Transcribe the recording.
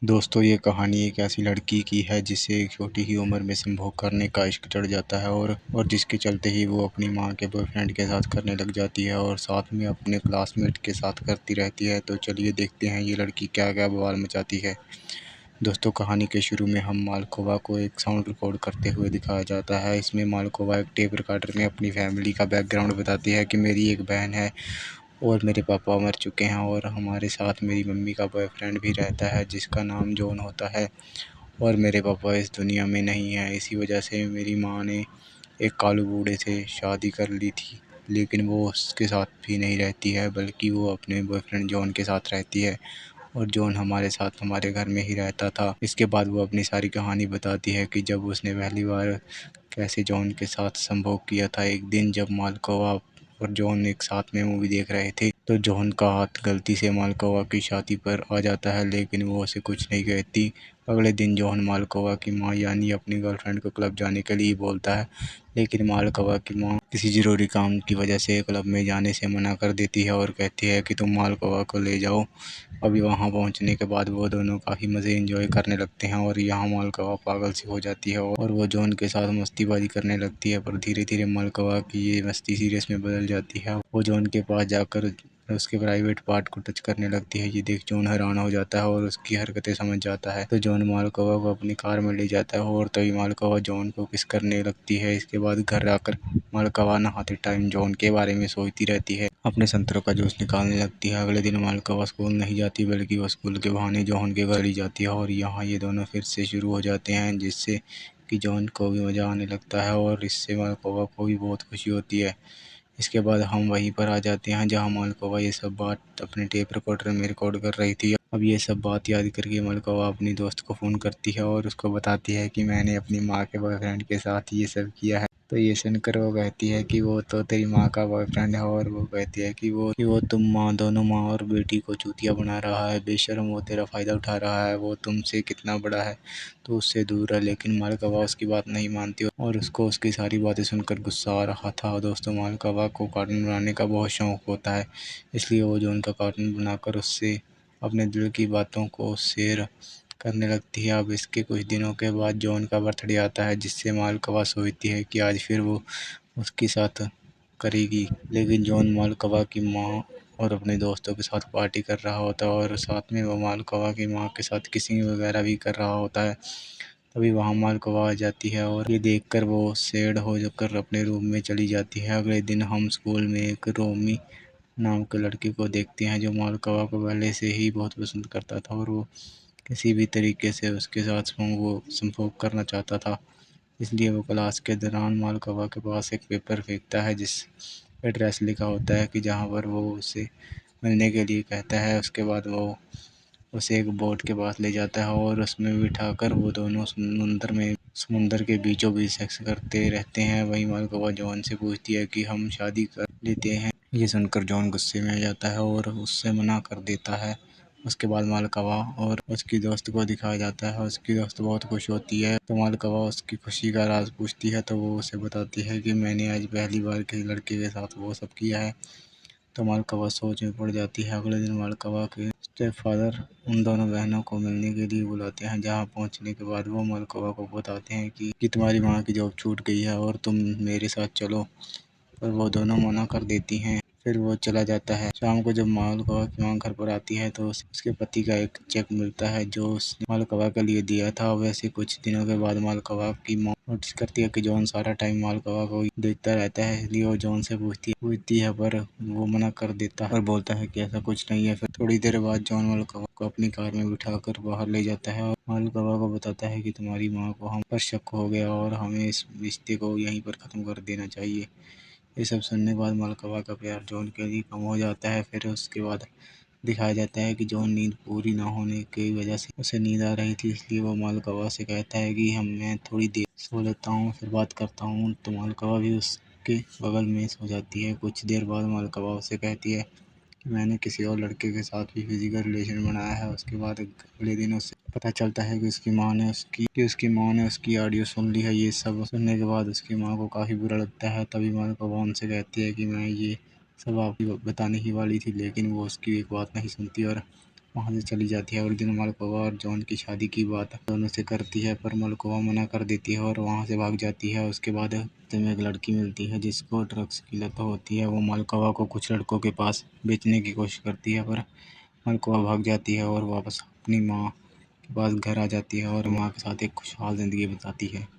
दोस्तों, ये कहानी एक ऐसी लड़की की है जिसे एक छोटी ही उम्र में संभोग करने का इश्क चढ़ जाता है और जिसके चलते ही वो अपनी माँ के बॉयफ्रेंड के साथ करने लग जाती है और साथ में अपने क्लासमेट के साथ करती रहती है। तो चलिए देखते हैं ये लड़की क्या क्या बवाल मचाती है। दोस्तों, कहानी के शुरू में हम मालकोवा को एक साउंड रिकॉर्ड करते हुए दिखाया जाता है। इसमें मालकोवा एक टेप रिकॉर्डर में अपनी फैमिली का बैकग्राउंड बताती है कि मेरी एक बहन है और मेरे पापा मर चुके हैं और हमारे साथ मेरी मम्मी का बॉयफ्रेंड भी रहता है जिसका नाम जॉन होता है और मेरे पापा इस दुनिया में नहीं हैं। इसी वजह से मेरी माँ ने एक कालू बूढ़े से शादी कर ली थी, लेकिन वो उसके साथ भी नहीं रहती है बल्कि वो अपने बॉयफ्रेंड जॉन के साथ रहती है और जॉन हमारे साथ हमारे घर में ही रहता था। इसके बाद वो अपनी सारी कहानी बताती है कि जब उसने पहली बार कैसे जॉन के साथ संभोग किया था। एक दिन जब मालकोवा और जॉन एक साथ में मूवी देख रहे थे तो जॉन का हाथ गलती से मालकोवा की छाती पर आ जाता है, लेकिन वो उसे कुछ नहीं कहती। अगले दिन जॉन मालकोवा की माँ यानी अपनी गर्लफ्रेंड को क्लब जाने के लिए बोलता है, लेकिन मालकोवा की माँ किसी ज़रूरी काम की वजह से क्लब में जाने से मना कर देती है और कहती है कि तुम मालकोवा को ले जाओ। अभी वहाँ पहुँचने के बाद वो दोनों काफ़ी मज़े एंजॉय करने लगते हैं और यहाँ मालकोवा पागल सी हो जाती है और वो जॉन के साथ मस्तीबाजी करने लगती है। पर धीरे धीरे मालकोवा की ये मस्ती सीरियस में बदल जाती है। वो जॉन के पास जाकर उसके प्राइवेट पार्ट को टच करने लगती है। ये देख जॉन हैरान हो जाता है और उसकी हरकतें समझ जाता है। तो जॉन मालकोवा को अपनी कार में ले जाता है और तभी मालकोवा जॉन को किस करने लगती है। इसके बाद घर आकर मालकोवा नहाते टाइम जॉन के बारे में सोचती रहती है, अपने संतरों का जूस निकालने लगती है। अगले दिन मालकोवा स्कूल नहीं जाती बल्कि वो स्कूल के बहाने जॉन के घर ही जाती है और यहाँ ये दोनों फिर से शुरू हो जाते हैं, जिससे कि जॉन को भी मज़ा आने लगता है और इससे मालकोवा को भी बहुत खुशी होती है। इसके बाद हम वहीं पर आ जाते हैं जहाँ मालकोवा ये सब बात अपने टेप रिकॉर्डर में रिकॉर्ड कर रही थी। अब ये सब बात याद करके मालकोवा अपनी दोस्त को फ़ोन करती है और उसको बताती है कि मैंने अपनी माँ के बॉयफ्रेंड के साथ ये सब किया है। तो ये सुनकर वो कहती है कि वो तो तेरी माँ का बॉयफ्रेंड है और वो कहती है कि वो तुम दोनों माँ और बेटी को चूतिया बना रहा है, बेशर्म, वो तेरा फ़ायदा उठा रहा है, वो तुमसे कितना बड़ा है तो उससे दूर है। लेकिन मालकोवा उसकी बात नहीं मानती और उसको उसकी सारी बातें सुनकर गुस्सा आ रहा था। दोस्तों, मालकोवा को कार्टून बनाने का बहुत शौक होता है, इसलिए वो जॉन का कार्टून बनाकर उससे अपने दिल की बातों को शेयर करने लगती है। अब इसके कुछ दिनों के बाद जॉन का बर्थडे आता है, जिससे मालकोवा सोचती है कि आज फिर वो उसके साथ करेगी। लेकिन जॉन मालकोवा की माँ और अपने दोस्तों के साथ पार्टी कर रहा होता है और साथ में वो मालकोवा की माँ के साथ किसिंग वगैरह भी कर रहा होता है। तभी वहाँ मालकोवा आ जाती है और ये देखकर वो सैड हो जाकर अपने रूम में चली जाती है। अगले दिन हम स्कूल में एक रोमी नाम के लड़के को देखते हैं जो मालकोवा को पहले से ही बहुत पसंद करता था और वो किसी भी तरीके से उसके साथ वो संभोग करना चाहता था। इसलिए वो क्लास के दौरान मालकोवा के पास एक पेपर फेंकता है जिस एड्रेस लिखा होता है कि जहाँ पर वो उसे मिलने के लिए कहता है। उसके बाद वो उसे एक बोट के पास ले जाता है और उसमें बिठाकर वो दोनों समुंदर के बीचों बीच सेक्स करते रहते हैं। वहीं मालकोवा जॉन से पूछती है कि हम शादी कर लेते हैं। ये सुनकर जॉन गुस्से में आ जाता है और उससे मना कर देता है। उसके बाद मालकोवा और उसकी दोस्त को दिखाया जाता है। उसकी दोस्त बहुत खुश होती है तो मालकोवा उसकी खुशी का राज पूछती है तो वो उसे बताती है कि मैंने आज पहली बार किसी लड़के के साथ वो सब किया है। तो मालकोवा सोच में पड़ जाती है। अगले दिन मालकोवा के स्टेपफादर उन दोनों बहनों को मिलने के लिए बुलाते हैं। जहाँ पहुँचने के बाद वो मालकोवा को बताते हैं कि तुम्हारी माँ की जॉब छूट गई है और तुम मेरे साथ चलो, पर वो दोनों मना कर देती हैं। फिर वो चला जाता है। शाम को जब मालकोवा की माँ घर पर आती है तो उसके पति का एक चेक मिलता है जो उसने मालकोवा के लिए दिया था। वैसे कुछ दिनों के बाद मालकोवा की माँ नोटिस करती है कि जॉन सारा टाइम मालकोवा को ही देखता रहता है, इसलिए वो जॉन से पूछती है पर वो मना कर देता है और बोलता है कि ऐसा कुछ नहीं है। फिर थोड़ी देर बाद जॉन मालकोवा को अपनी कार में बिठाकर बाहर ले जाता है और मालकोवा को बताता है कि तुम्हारी माँ को हम पर शक हो गया और हमें इस रिश्ते को यहीं पर ख़त्म कर देना चाहिए। ये सब सुनने के बाद मालकोवा का प्यार जॉन के लिए कम हो जाता है। फिर उसके बाद दिखाया जाता है कि जॉन नींद पूरी ना होने की वजह से उसे नींद आ रही थी, इसलिए वो मालकोवा से कहता है कि मैं थोड़ी देर सो लेता हूँ फिर बात करता हूँ। तो मालकोवा भी उसके बगल में सो जाती है। कुछ देर बाद मालकोवा उसे कहती है कि मैंने किसी और लड़के के साथ भी फिजिकल रिलेशन बनाया है। उसके बाद अगले दिन उसे पता चलता है कि उसकी माँ ने उसकी ऑडियो सुन ली है। ये सब सुनने के बाद उसकी माँ को काफ़ी बुरा लगता है। तभी मालकोवा उनसे कहती है कि मैं ये सब आपको बताने ही वाली थी, लेकिन वो उसकी एक बात नहीं सुनती और वहाँ से चली जाती है। और दिन मालकोवा और जॉन की शादी की बात दोनों से करती है, पर मालकोवा मना कर देती है और वहाँ से भाग जाती है। उसके बाद में एक लड़की मिलती है जिसको ड्रग्स की लत होती है। वो मालकोवा को कुछ लड़कों के पास बेचने की कोशिश करती है, पर मालकोवा भाग जाती है और वापस अपनी माँ के पास घर आ जाती है और माँ के साथ एक खुशहाल ज़िंदगी बिताती है।